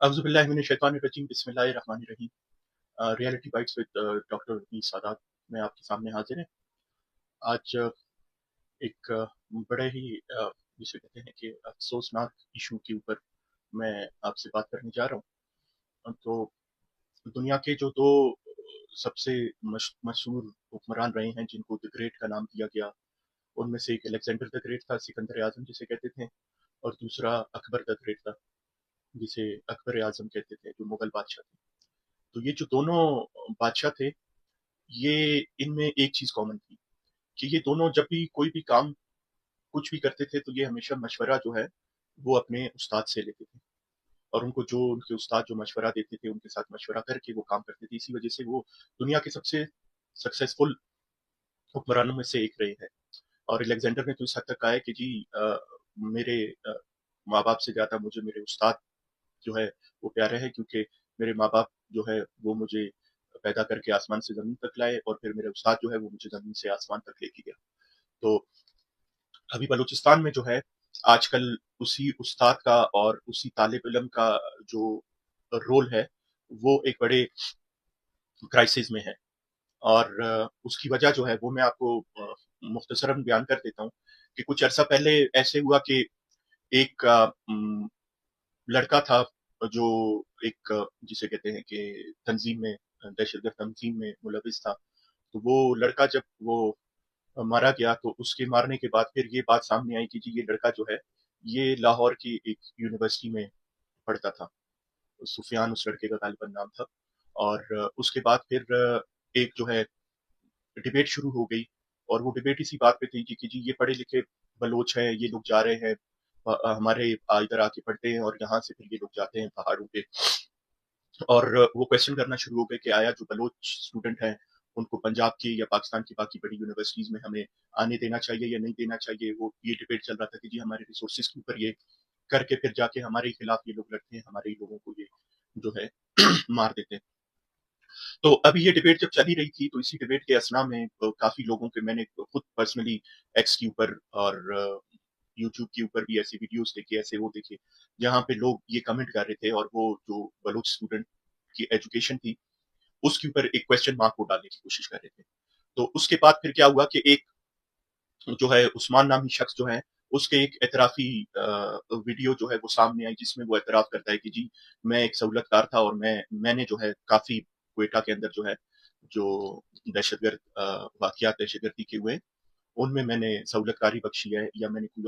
अऊज़ु बिल्लाहि मिनश शैतानिर रजीम बिस्मिल्लाहिर रहमानिर रहीम। Reality bites with doctor Rafiq Sadat में आपके सामने हाजिर हैं। आज एक बड़े ही जिसे कहते हैं कि अफ़सोसनाक इशू के ऊपर मैं आपसे बात करने जा रहा हूँ। तो दुनिया के जो 2 सबसे मशहूर हुक्मरान रहे हैं जिनको द ग्रेट का नाम दिया गया, उनमें से एक अलेक्जेंडर द ग्रेट था, सिकंदर आज़म जिसे कहते थे, और दूसरा अकबर द ग्रेट था, जिसे अकबर आज़म कहते थे, जो मुगल बादशाह थे। तो ये जो दोनों बादशाह थे, ये इनमें एक चीज़ कॉमन थी कि ये दोनों जब भी कोई भी काम कुछ भी करते थे, तो ये हमेशा मशवरा जो है, वो अपने उस्ताद से लेते थे, और उनको जो उनके उस्ताद जो मशवरा देते थे, उनके साथ मशवरा करके वो काम करते थे। इसी वजह से वो दुनिया के सबसे सक्सेसफुल हुक्मरानों में से एक रहे हैं। और अलेक्जेंडर ने तो इस हद तक कहा है कि जी मेरे माँ-बाप से ज़्यादा मुझे मेरे उस्ताद जो है वो प्यारे हैं, क्योंकि मेरे माँ-बाप जो है वो मुझे पैदा करके आसमान से ज़मीन तक लाए, और फिर मेरे उस्ताद जो है वो मुझे ज़मीन से आसमान तक लेके गया। तो अभी बलूचिस्तान में जो है आजकल उसी उस्ताद का और उसी तालिब इल्म का जो रोल है, वो एक बड़े क्राइसिस में है। और उसकी वजह जो है वो मैं आपको मुख्तसरन बयान कर देता हूँ कि कुछ अरसा पहले ऐसे हुआ कि एक लड़का था जो एक जिसे कहते हैं कि तंजीम में दहशतगर्द तंजीम में मुलविस था। तो वो लड़का जब वो मारा गया, तो उसके मारने के बाद फिर ये बात सामने आई कि जी ये लड़का जो है, ये लाहौर की एक यूनिवर्सिटी में पढ़ता था। सुफियान उस लड़के का गालिबन नाम था। और उसके बाद फिर एक जो है डिबेट शुरू हो गई, और वो डिबेट इसी बात पे थी कि जी ये पढ़े लिखे बलोच हैं, ये लोग जा रहे हैं हमारे इधर आके पढ़ते हैं, और यहाँ से फिर ये लोग जाते हैं पहाड़ों पे। और वो क्वेश्चन करना शुरू हो गए कि आया जो बलोच स्टूडेंट हैं, उनको पंजाब की या पाकिस्तान की बाकी बड़ी यूनिवर्सिटीज में हमें आने देना चाहिए या नहीं देना चाहिए। वो ये डिबेट चल रहा था कि जी हमारे रिसोर्सेज के ऊपर ये करके फिर जाके हमारे खिलाफ ये लोग लड़ते हैं, हमारे ही लोगों को ये जो है मार देते हैं। तो अभी ये डिबेट जब चली रही थी, तो इसी डिबेट के असना में काफी लोगों के मैंने खुद पर्सनली एक्स के ऊपर और यूट्यूब के ऊपर भी ऐसी वीडियोस देखे, ऐसे वो देखे, जहाँ पे लोग ये कमेंट कर रहे थे, और वो जो बलूच स्टूडेंट की एजुकेशन थी, उसके ऊपर एक क्वेश्चन मार्क को डालने की कोशिश कर रहे थे। तो उसके बाद फिर क्या हुआ कि एक जो है उस्मान नामी शख्स जो है, उसके एक एतराफी वीडियो जो है वो सामने आई, जिसमें वो एतराफ करता है कि जी मैं एक सहूलतकार था, और मैंने जो है काफी क्वेटा के अंदर जो है जो दहशतगर्द वाकयात दहशतगर्दी के हुए, उनमें मैंने सहूलतकारी बख्शी है, या मैंने कोई